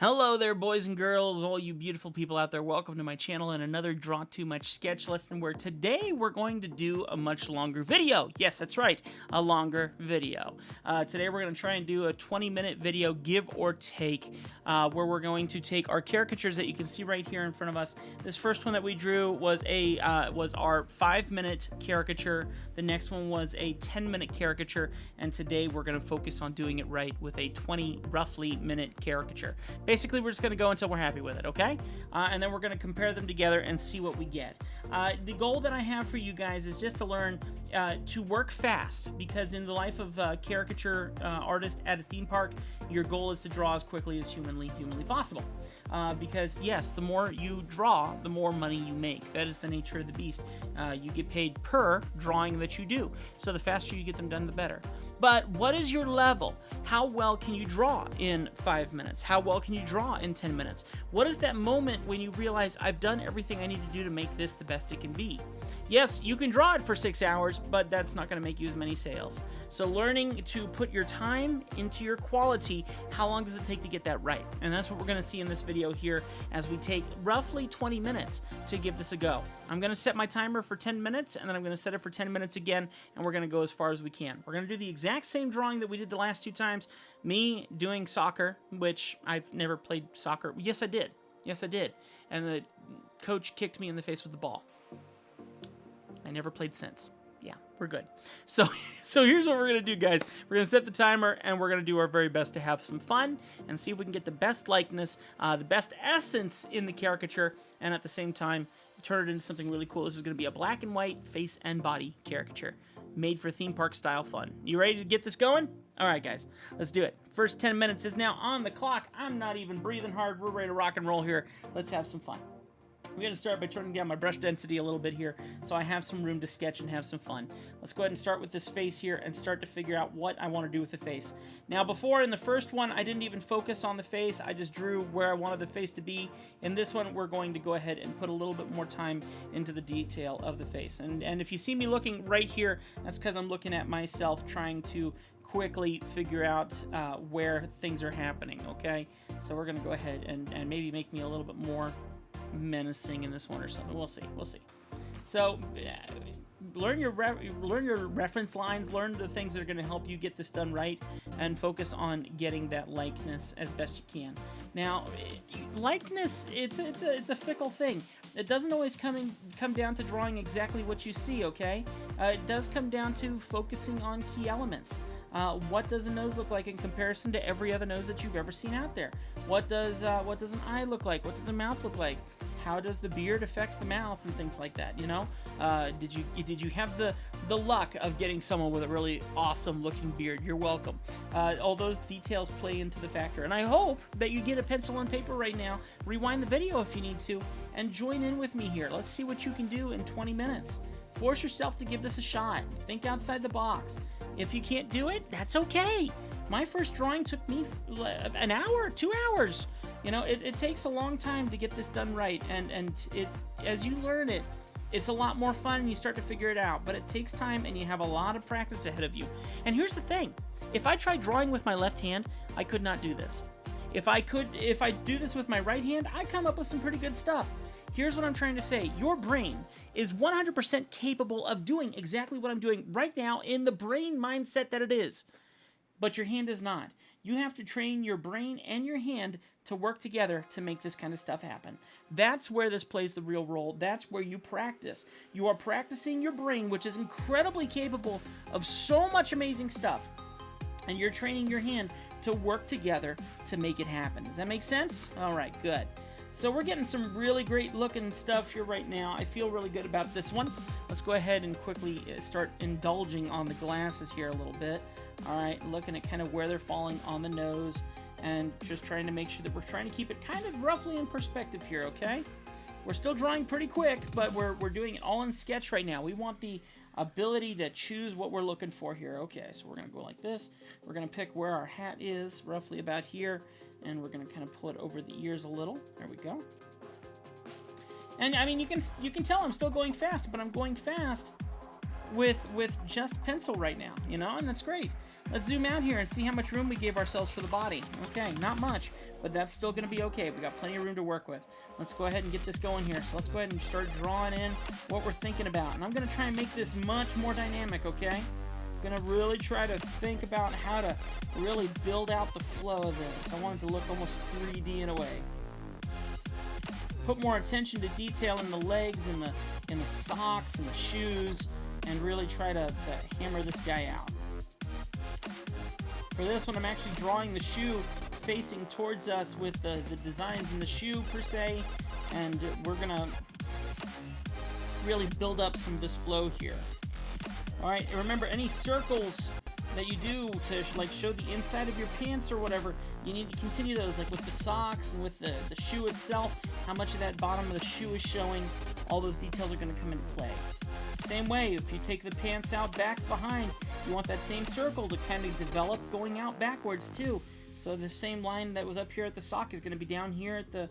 Hello there, boys and girls, all you beautiful people out there. Welcome to my channel and another Draw Too Much sketch lesson where today we're going to do a much longer video. Yes, that's right, a longer video. Today we're going to try and do a 20-minute video, give or take, where we're going to take our caricatures that you can see right here in front of us. This first one that we drew was our 5-minute caricature. The next one was a 10-minute caricature, and today we're going to focus on doing it right with a 20 roughly minute caricature. Basically, we're just going to go until we're happy with it, okay? And then we're going to compare them together and see what we get. The goal that I have for you guys is just to learn to work fast, because in the life of a caricature artist at a theme park, your goal is to draw as quickly as humanly possible. Because, yes, the more you draw, the more money you make. That is the nature of the beast. You get paid per drawing that you do. So the faster you get them done, the better. But what is your level? How well can you draw in 5 minutes? How well can you draw in 10 minutes? What is that moment when you realize I've done everything I need to do to make this the best it can be? Yes, you can draw it for 6 hours, but that's not going to make you as many sales. So learning to put your time into your quality, how long does it take to get that right? And that's what we're going to see in this video here as we take roughly 20 minutes to give this a go. I'm going to set my timer for 10 minutes, and then I'm going to set it for 10 minutes again, and we're going to go as far as we can. We're going to do the exact same drawing that we did the last 2 times. Me doing soccer, which I've never played soccer. Yes, I did. Yes, I did. And the coach kicked me in the face with the ball. I never played since. Yeah, we're good. So here's what we're going to do, guys. We're going to set the timer, and we're going to do our very best to have some fun and see if we can get the best likeness, the best essence in the caricature, and at the same time, turn it into something really cool. This is going to be a black and white face and body caricature made for theme park style fun. You ready to get this going? All right, guys, let's do it. First 10 minutes is now on the clock. I'm not even breathing hard. We're ready to rock and roll here. Let's have some fun. I'm going to start by turning down my brush density a little bit here so I have some room to sketch and have some fun. Let's go ahead and start with this face here and start to figure out what I want to do with the face. Now, before in the first one, I didn't even focus on the face. I just drew where I wanted the face to be. In this one, we're going to go ahead and put a little bit more time into the detail of the face. And if you see me looking right here, that's because I'm looking at myself trying to quickly figure out where things are happening, okay? So we're going to go ahead and maybe make me a little bit more menacing in this one or something. We'll see. So learn your reference lines, learn the things that are going to help you get this done right, and focus on getting that likeness as best you can. Now, likeness, it's a fickle thing. It doesn't always come down to drawing exactly what you see, okay? It does come down to focusing on key elements. What does a nose look like in comparison to every other nose that you've ever seen out there? What does an eye look like? What does a mouth look like? How does the beard affect the mouth and things like that, you know? Did you have the luck of getting someone with a really awesome looking beard? You're welcome. All those details play into the factor. And I hope that you get a pencil and paper right now, rewind the video if you need to, and join in with me here. Let's see what you can do in 20 minutes. Force yourself to give this a shot. Think outside the box. If you can't do it, that's okay. My first drawing took me an hour, 2 hours. You know, it takes a long time to get this done right, and as you learn it, it's a lot more fun and you start to figure it out, but it takes time and you have a lot of practice ahead of you. And here's the thing, if I tried drawing with my left hand, I could not do this. If I do this with my right hand, I come up with some pretty good stuff. Here's what I'm trying to say. Your brain is 100% capable of doing exactly what I'm doing right now in the brain mindset that it is. But your hand is not. You have to train your brain and your hand to work together to make this kind of stuff happen. That's where this plays the real role. That's where you practice. You are practicing your brain, which is incredibly capable of so much amazing stuff. And you're training your hand to work together to make it happen. Does that make sense? All right, good. So we're getting some really great looking stuff here right now. I feel really good about this one. Let's go ahead and quickly start indulging on the glasses here a little bit. All right, looking at kind of where they're falling on the nose and just trying to make sure that we're trying to keep it kind of roughly in perspective here, okay? We're still drawing pretty quick, but we're doing it all in sketch right now. We want the ability to choose what we're looking for here. Okay, so we're going to go like this. We're going to pick where our hat is, roughly about here, and we're going to kind of pull it over the ears a little. There we go. And I mean, you can tell I'm still going fast, but I'm going fast with just pencil right now, you know, and that's great. Let's zoom out here and see how much room we gave ourselves for the body. Okay, not much, but that's still going to be okay. We got plenty of room to work with. Let's go ahead and get this going here. So let's go ahead and start drawing in what we're thinking about. And I'm going to try and make this much more dynamic, okay? I'm going to really try to think about how to really build out the flow of this. I want it to look almost 3D in a way. Put more attention to detail in the legs and the socks and the shoes, and really try to hammer this guy out. For this one, I'm actually drawing the shoe facing towards us with the designs in the shoe per se, and we're gonna really build up some of this flow here. All right, remember, any circles that you do to like show the inside of your pants or whatever, you need to continue those, like with the socks and with the shoe itself, how much of that bottom of the shoe is showing. All those details are going to come into play. Same way, if you take the pants out back behind, you want that same circle to kind of develop going out backwards too. So the same line that was up here at the sock is going to be down here at the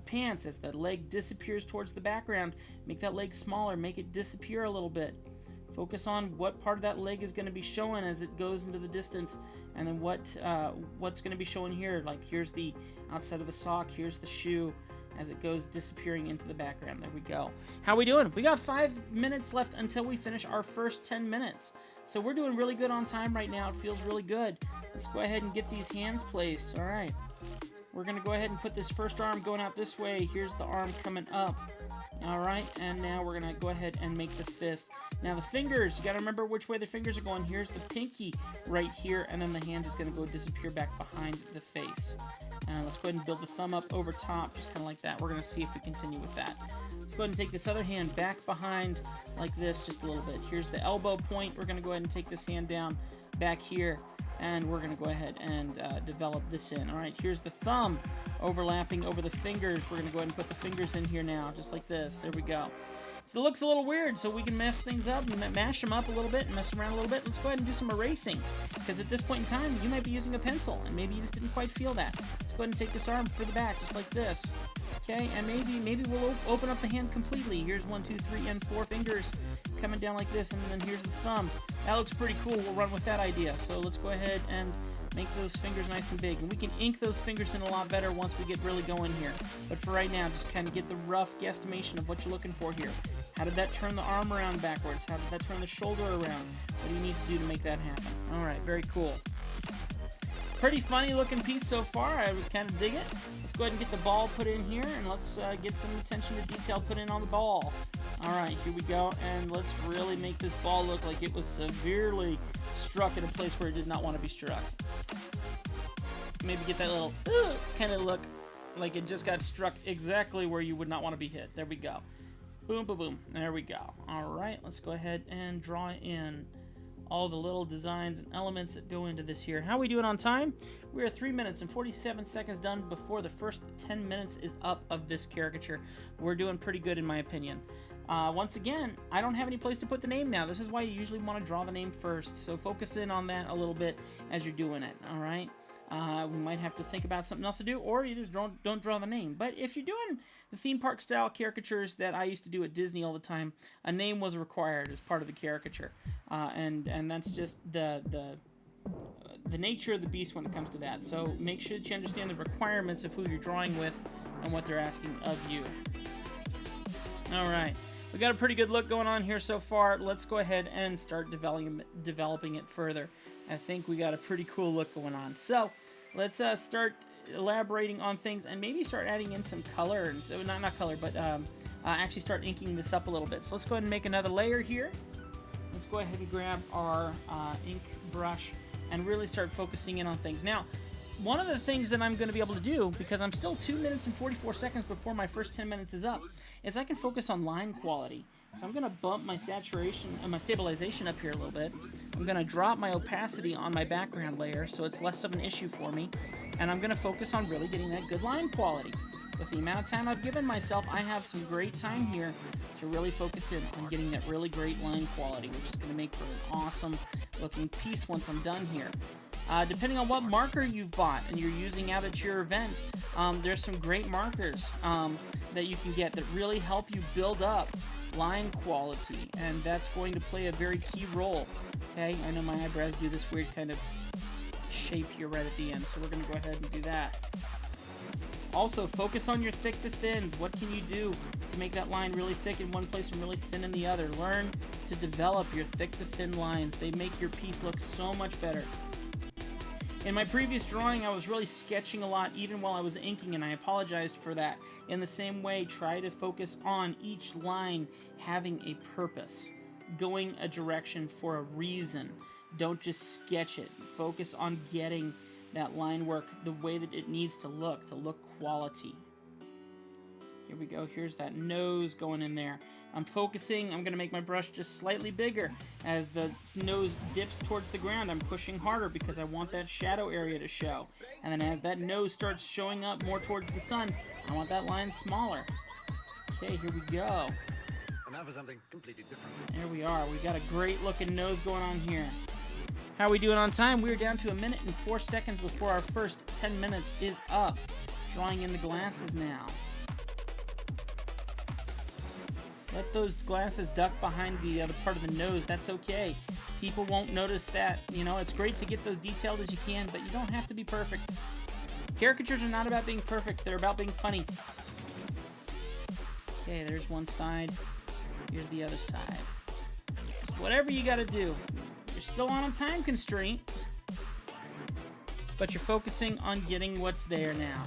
pants. As the leg disappears towards the background, make that leg smaller, make it disappear a little bit. Focus on what part of that leg is going to be showing as it goes into the distance, and then what's going to be showing here. Like, here's the outside of the sock, here's the shoe as it goes disappearing into the background. There we go. How we doing? We got 5 minutes left until we finish our first 10 minutes. So we're doing really good on time right now. It feels really good. Let's go ahead and get these hands placed. All right. We're going to go ahead and put this first arm going out this way. Here's the arm coming up. Alright, and now we're going to go ahead and make the fist. Now the fingers, you got to remember which way the fingers are going. Here's the pinky right here, and then the hand is going to go disappear back behind the face. Let's go ahead and build the thumb up over top, just kind of like that. We're going to see if we continue with that. Let's go ahead and take this other hand back behind like this just a little bit. Here's the elbow point. We're going to go ahead and take this hand down back here, and we're going to go ahead and develop this in. All right, here's the thumb overlapping over the fingers. We're going to go ahead and put the fingers in here now, just like this. There we go. So it looks a little weird, so we can mess things up and mash them up a little bit and mess around a little bit. Let's go ahead and do some erasing, because at this point in time, you might be using a pencil, and maybe you just didn't quite feel that. Let's go ahead and take this arm for the back, just like this. Okay, and maybe we'll open up the hand completely. Here's 1, 2, 3, and 4 fingers coming down like this, and then here's the thumb. That looks pretty cool. We'll run with that idea. So let's go ahead and make those fingers nice and big. And we can ink those fingers in a lot better once we get really going here. But for right now, just kind of get the rough guesstimation of what you're looking for here. How did that turn the arm around backwards? How did that turn the shoulder around? What do you need to do to make that happen? All right, very cool. Pretty funny looking piece so far. I would kind of dig it. Let's go ahead and get the ball put in here, and let's get some attention to detail put in on the ball. All right, here we go, and let's really make this ball look like it was severely struck in a place where it did not want to be struck. Maybe get that little kind of look like it just got struck exactly where you would not want to be hit. There we go. Boom, boom, boom. There we go. All right, let's go ahead and draw in all the little designs and elements that go into this here. How are we doing on time? We are 3 minutes and 47 seconds done before the first 10 minutes is up of this caricature. We're doing pretty good in my opinion. Once again, I don't have any place to put the name now. This is why you usually want to draw the name first. So focus in on that a little bit as you're doing it, all right? We might have to think about something else to do, or you just don't draw the name. But if you're doing the theme park style caricatures that I used to do at Disney all the time, a name was required as part of the caricature, and that's just the nature of the beast when it comes to that. So make sure that you understand the requirements of who you're drawing with and what they're asking of you. All right. We got a pretty good look going on here so far. Let's go ahead and start developing it further. I think we got a pretty cool look going on. So let's start elaborating on things and maybe start adding in some color. So not color, but actually start inking this up a little bit. So let's go ahead and make another layer here. Let's go ahead and grab our ink brush and really start focusing in on things. Now, one of the things that I'm going to be able to do, because I'm still 2 minutes and 44 seconds before my first 10 minutes is up, is I can focus on line quality. So I'm going to bump my saturation and my stabilization up here a little bit. I'm going to drop my opacity on my background layer so it's less of an issue for me. And I'm going to focus on really getting that good line quality. With the amount of time I've given myself, I have some great time here to really focus in on getting that really great line quality, which is going to make for an awesome looking piece once I'm done here. Depending on what marker you've bought and you're using out at your event, there's some great markers that you can get that really help you build up line quality, and that's going to play a very key role. Okay, I know my eyebrows do this weird kind of shape here right at the end, so we're going to go ahead and do that. Also, focus on your thick to thins. What can you do to make that line really thick in one place and really thin in the other? Learn to develop your thick to thin lines. They make your piece look so much better. In my previous drawing, I was really sketching a lot even while I was inking, and I apologized for that. In the same way, try to focus on each line having a purpose, going a direction for a reason. Don't just sketch it. Focus on getting that line work the way that it needs to look quality. Here we go. Here's that nose going in there. I'm focusing. I'm going to make my brush just slightly bigger. As the nose dips towards the ground, I'm pushing harder because I want that shadow area to show. And then as that nose starts showing up more towards the sun, I want that line smaller. Okay, here we go. And now for something completely different. There we are. We got a great looking nose going on here. How are we doing on time? We're down to 1 minute and 4 seconds before our first 10 minutes is up. Drawing in the glasses now. Let those glasses duck behind the other part of the nose. That's okay. People won't notice that. You know, it's great to get those detailed as you can, but you don't have to be perfect. Caricatures are not about being perfect. They're about being funny. Okay, there's one side. Here's the other side. Whatever you gotta do. You're still on a time constraint, but you're focusing on getting what's there now.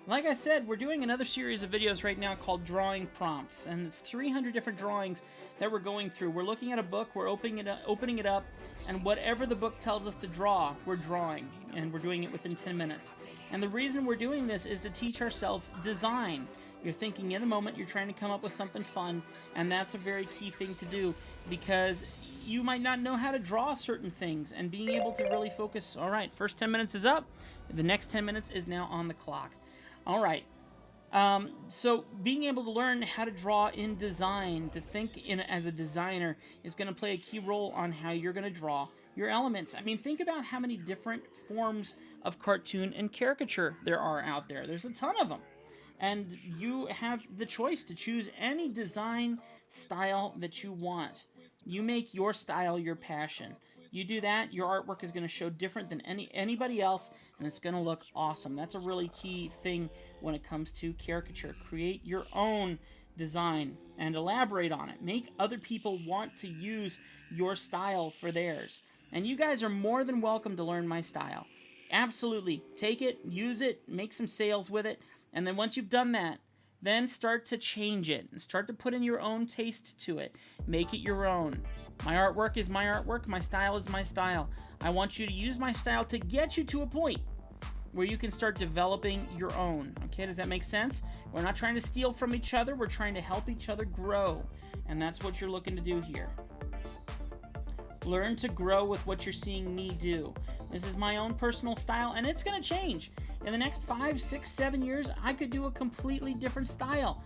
Like I said, we're doing another series of videos right now called Drawing Prompts, and it's 300 different drawings that we're going through. We're looking at a book, we're opening it up, and whatever the book tells us to draw, we're drawing, and we're doing it within 10 minutes. And the reason we're doing this is to teach ourselves design. You're thinking in a moment, you're trying to come up with something fun, and that's a very key thing to do, because you might not know how to draw certain things, and being able to really focus. All right, first 10 minutes is up, the next 10 minutes is now on the clock. All right, so being able to learn how to draw in design, to think as a designer, is going to play a key role on how you're going to draw your elements. I mean, think about how many different forms of cartoon and caricature there are out there. There's a ton of them. And you have the choice to choose any design style that you want. You make your style your passion. You do that, your artwork is going to show different than anybody else, and it's going to look awesome. That's a really key thing when it comes to caricature. Create your own design and elaborate on it. Make other people want to use your style for theirs. And you guys are more than welcome to learn my style. Absolutely. Take it, use it, make some sales with it, and then once you've done that, then start to change it and start to put in your own taste to it. Make it your own. My artwork is my artwork. My style is my style. I want you to use my style to get you to a point where you can start developing your own. Okay, does that make sense? We're not trying to steal from each other. We're trying to help each other grow. And that's what you're looking to do here. Learn to grow with what you're seeing me do. This is my own personal style, and it's going to change. In the next 5, 6, 7 years, I could do a completely different style.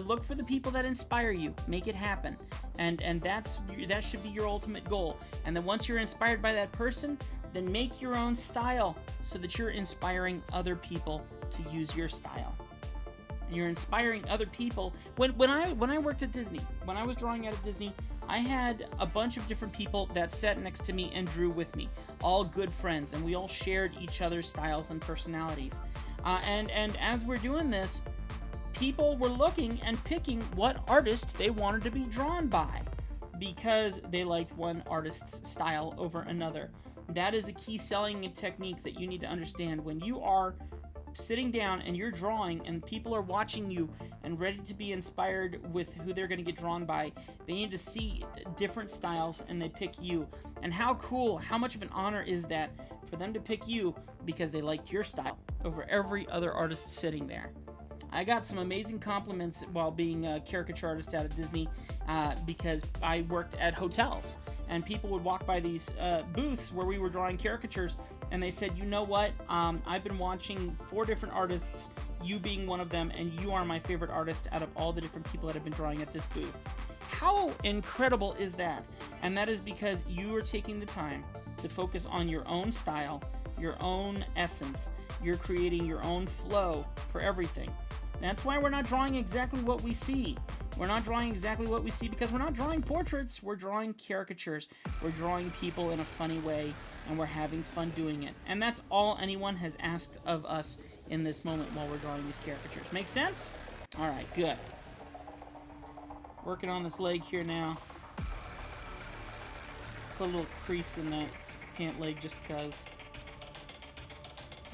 Look for the people that inspire you. Make it happen. And that should be your ultimate goal. And then once you're inspired by that person, then make your own style so that you're inspiring other people to use your style. And you're inspiring other people. When I worked at Disney, when I was drawing out of Disney, I had a bunch of different people that sat next to me and drew with me, all good friends, and we all shared each other's styles and personalities. And as we're doing this, people were looking and picking what artist they wanted to be drawn by because they liked one artist's style over another. That is a key selling technique that you need to understand. When you are sitting down and you're drawing and people are watching you and ready to be inspired with who they're going to get drawn by, they need to see different styles and they pick you. And how cool, how much of an honor is that for them to pick you because they liked your style over every other artist sitting there. I got some amazing compliments while being a caricature artist out of Disney because I worked at hotels and people would walk by these booths where we were drawing caricatures and they said, you know what, I've been watching 4 different artists, you being one of them, and you are my favorite artist out of all the different people that have been drawing at this booth. How incredible is that? And that is because you are taking the time to focus on your own style, your own essence. You're creating your own flow for everything. That's why we're not drawing exactly what we see. We're not drawing exactly what we see because we're not drawing portraits. We're drawing caricatures. We're drawing people in a funny way, and we're having fun doing it. And that's all anyone has asked of us in this moment while we're drawing these caricatures. Make sense? All right, good. Working on this leg here now. Put a little crease in that pant leg just because.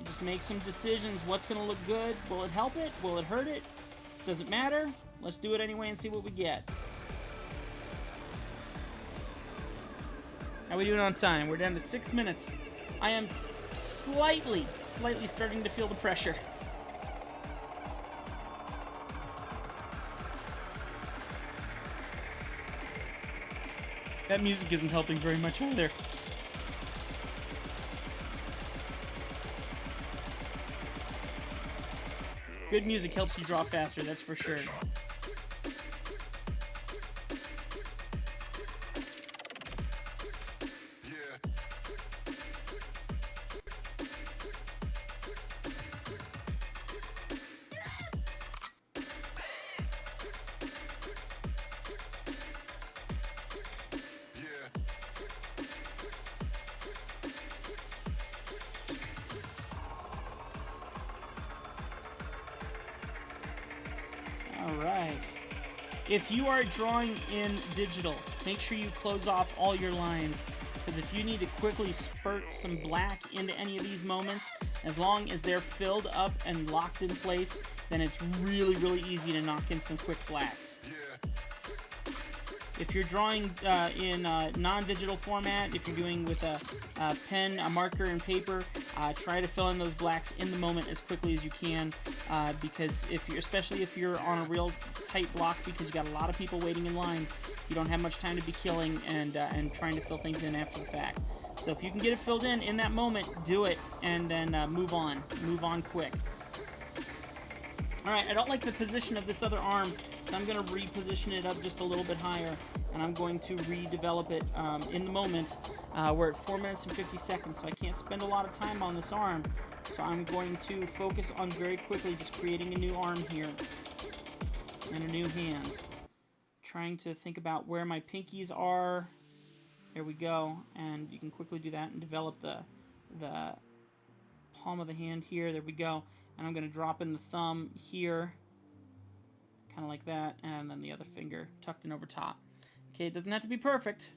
Just make some decisions. What's going to look good? Will it help it? Will it hurt it? Does it matter? Let's do it anyway and see what we get. How are we doing on time? We're down to 6 minutes. I am slightly starting to feel the pressure. That music isn't helping very much either. Good music helps you draw faster, that's for sure. Alright. If you are drawing in digital, make sure you close off all your lines, because if you need to quickly spurt some black into any of these moments, as long as they're filled up and locked in place, then it's really easy to knock in some quick blacks. If you're drawing in non-digital format, if you're doing with a pen, a marker, and paper, try to fill in those blacks in the moment as quickly as you can, because especially if you're on a real tight block, because you got a lot of people waiting in line, you don't have much time to be killing and trying to fill things in after the fact. So if you can get it filled in that moment, do it, and then move on quick. Alright, I don't like the position of this other arm, so I'm going to reposition it up just a little bit higher, and I'm going to redevelop it in the moment. We're at 4 minutes and 50 seconds, so I can't spend a lot of time on this arm. So I'm going to focus on very quickly just creating a new arm here, and a new hand. Trying to think about where my pinkies are. There we go, and you can quickly do that and develop the palm of the hand here. There we go. And I'm going to drop in the thumb here, kind of like that, and then the other finger tucked in over top. Okay, it doesn't have to be perfect.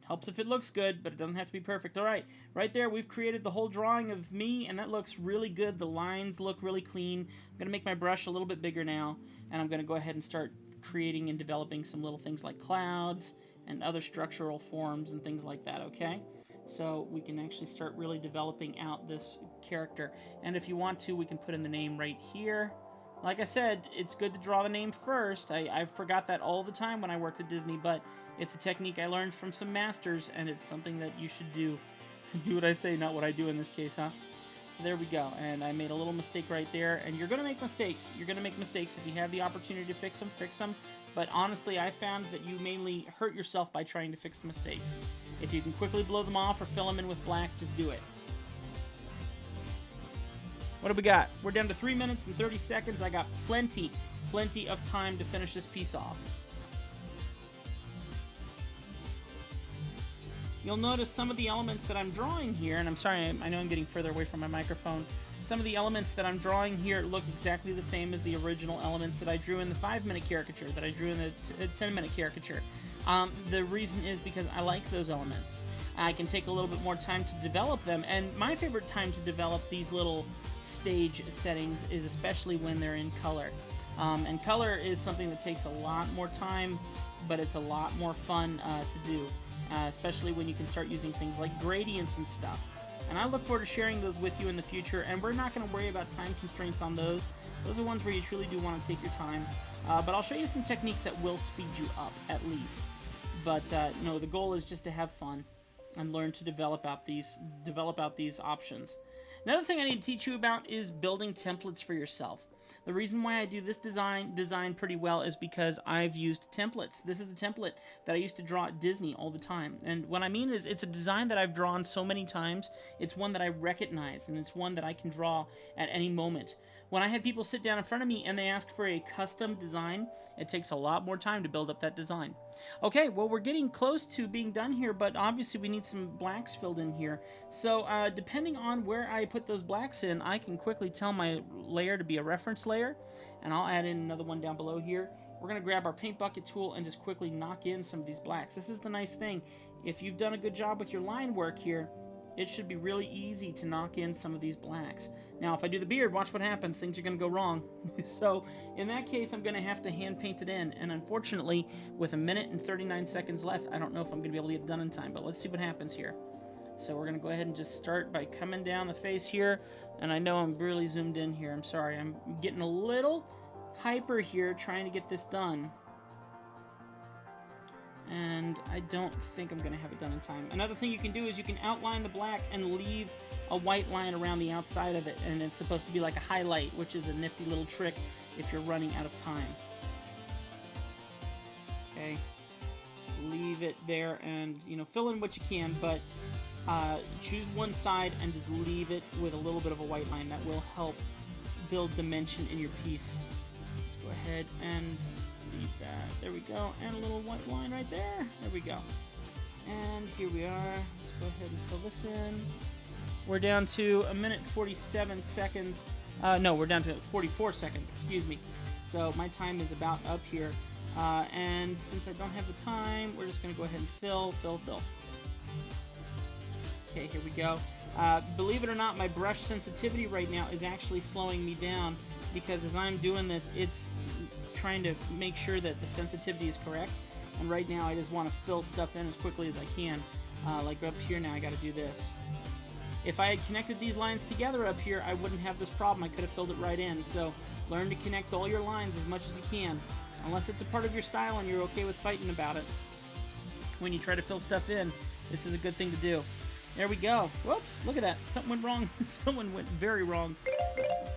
Helps if it looks good, but it doesn't have to be perfect. All right, right there, we've created the whole drawing of me, and that looks really good. The lines look really clean. I'm going to make my brush a little bit bigger now, and I'm going to go ahead and start creating and developing some little things like clouds and other structural forms and things like that, okay? So we can actually start really developing out this character. And if you want to, we can put in the name right here. Like I said, it's good to draw the name first. I forgot that all the time when I worked at Disney, but it's a technique I learned from some masters, and it's something that you should do. Do what I say, not what I do in this case, huh? So there we go, and I made a little mistake right there, and you're going to make mistakes. You're going to make mistakes. If you have the opportunity to fix them, fix them. But honestly, I found that you mainly hurt yourself by trying to fix the mistakes. If you can quickly blow them off or fill them in with black, just do it. What do we got? We're down to 3 minutes and 30 seconds. I got plenty of time to finish this piece off. You'll notice some of the elements that I'm drawing here, and I'm sorry, I know I'm getting further away from my microphone. Some of the elements that I'm drawing here look exactly the same as the original elements that I drew in the 5-minute caricature, that I drew in the 10-minute caricature. The reason is because I like those elements. I can take a little bit more time to develop them, and my favorite time to develop these little stage settings is especially when they're in color. And color is something that takes a lot more time, but it's a lot more fun to do. Especially when you can start using things like gradients and stuff. And I look forward to sharing those with you in the future, and we're not going to worry about time constraints on those. Those are ones where you truly do want to take your time. But I'll show you some techniques that will speed you up, at least. But no, the goal is just to have fun and learn to develop out these options. Another thing I need to teach you about is building templates for yourself. The reason why I do this design pretty well is because I've used templates. This is a template that I used to draw at Disney all the time. And what I mean is it's a design that I've drawn so many times, it's one that I recognize, and it's one that I can draw at any moment. when I had people sit down in front of me and they asked for a custom design, it takes a lot more time to build up that design. Okay, well, we're getting close to being done here, but obviously we need some blacks filled in here. So depending on where I put those blacks in, I can quickly tell my layer to be a reference layer, and I'll add in another one down below here. We're going to grab our paint bucket tool and just quickly knock in some of these blacks. This is the nice thing. If you've done a good job with your line work here, it should be really easy to knock in some of these blacks. Now, if I do the beard, watch what happens. Things are going to go wrong. So, in that case, I'm going to have to hand paint it in. And unfortunately, with 1 minute and 39 seconds left, I don't know if I'm going to be able to get it done in time. But let's see what happens here. So, we're going to go ahead and just start by coming down the face here. And I know I'm really zoomed in here. I'm sorry. I'm getting a little hyper here trying to get this done. And I don't think I'm going to have it done in time. Another thing you can do is you can outline the black and leave a white line around the outside of it, and it's supposed to be like a highlight, which is a nifty little trick if you're running out of time. Okay, just leave it there and, you know, fill in what you can, but choose one side and just leave it with a little bit of a white line. That will help build dimension in your piece. Let's go ahead and leave that. There we go. And a little white line right there. There we go. And here we are. Let's go ahead and fill this in. We're down to 1 minute 47 seconds. No, we're down to 44 seconds, excuse me. So my time is about up here. And since I don't have the time, we're just going to go ahead and fill. Okay, here we go. Believe it or not, my brush sensitivity right now is actually slowing me down because as I'm doing this, it's trying to make sure that the sensitivity is correct. And right now, I just want to fill stuff in as quickly as I can. Like up here now, I got to do this. If I had connected these lines together up here, I wouldn't have this problem. I could have filled it right in. So learn to connect all your lines as much as you can, unless it's a part of your style and you're okay with fighting about it. When you try to fill stuff in, this is a good thing to do. There we go. Whoops, look at that. Something went wrong. Someone went very wrong.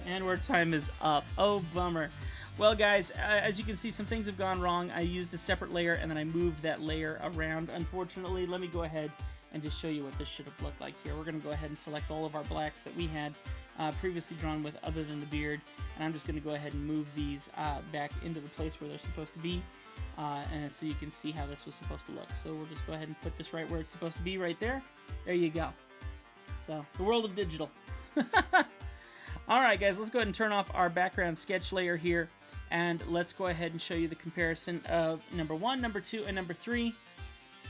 And our time is up. Oh, bummer. Well, guys, as you can see, some things have gone wrong. I used a separate layer, and then I moved that layer around. Unfortunately, let me go ahead and just show you what this should have looked like here. We're going to go ahead and select all of our blacks that we had previously drawn with other than the beard. And I'm just going to go ahead and move these back into the place where they're supposed to be. And so you can see how this was supposed to look. So we'll just go ahead and put this right where it's supposed to be, right there. There you go. So, the world of digital. Alright guys, let's go ahead and turn off our background sketch layer here. And let's go ahead and show you the comparison of number 1, number 2, and number 3.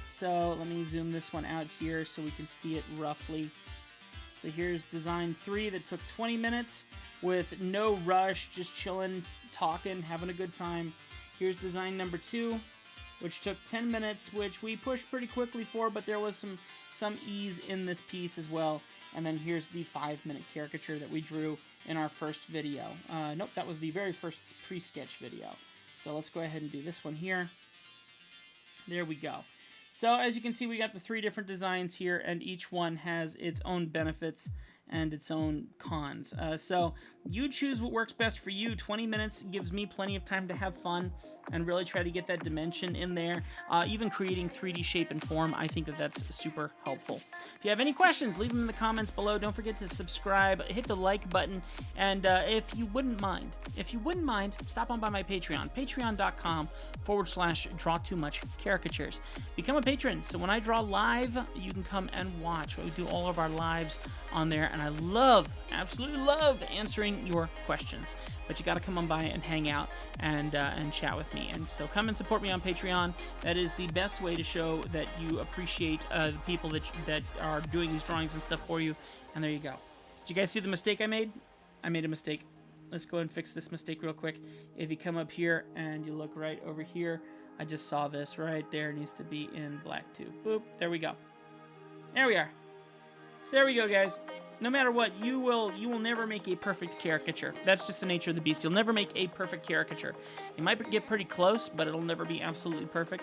So let me zoom this one out here so we can see it roughly. So here's design 3 that took 20 minutes with no rush, just chilling, talking, having a good time. Here's design number 2, which took 10 minutes, which we pushed pretty quickly for, but there was some ease in this piece as well. And then here's the 5-minute caricature that we drew in our first video. Nope, that was the very first pre-sketch video. So let's go ahead and do this one here. There we go. So as you can see, we got the 3 different designs here, and each one has its own benefits and its own cons. So you choose what works best for you. 20 minutes gives me plenty of time to have fun and really try to get that dimension in there. Even creating 3D shape and form, I think that's super helpful. If you have any questions, leave them in the comments below. Don't forget to subscribe, hit the like button, and if you wouldn't mind, stop on by my Patreon, patreon.com/drawtoomuchcaricatures. Become a patron, so when I draw live, you can come and watch. We do all of our lives on there, and I absolutely love answering your questions. But you got to come on by and hang out and chat with me. And so come and support me on Patreon. That is the best way to show that you appreciate the people that are doing these drawings and stuff for you. And there you go. Did you guys see the mistake I made? I made a mistake. Let's go and fix this mistake real quick. If you come up here and you look right over here, I just saw this right there. It needs to be in black too. Boop. There we go. There we are. So there we go, guys. No matter what, you will never make a perfect caricature. That's just the nature of the beast. You'll never make a perfect caricature. You might get pretty close, but it'll never be absolutely perfect.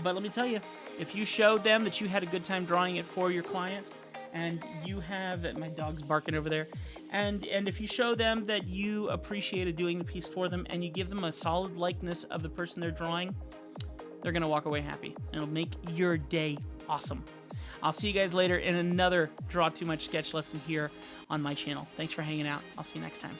But let me tell you, if you showed them that you had a good time drawing it for your clients, and you have, my dog's barking over there, and if you show them that you appreciated doing the piece for them, and you give them a solid likeness of the person they're drawing, they're going to walk away happy. And it'll make your day awesome. I'll see you guys later in another Draw Too Much sketch lesson here on my channel. Thanks for hanging out. I'll see you next time.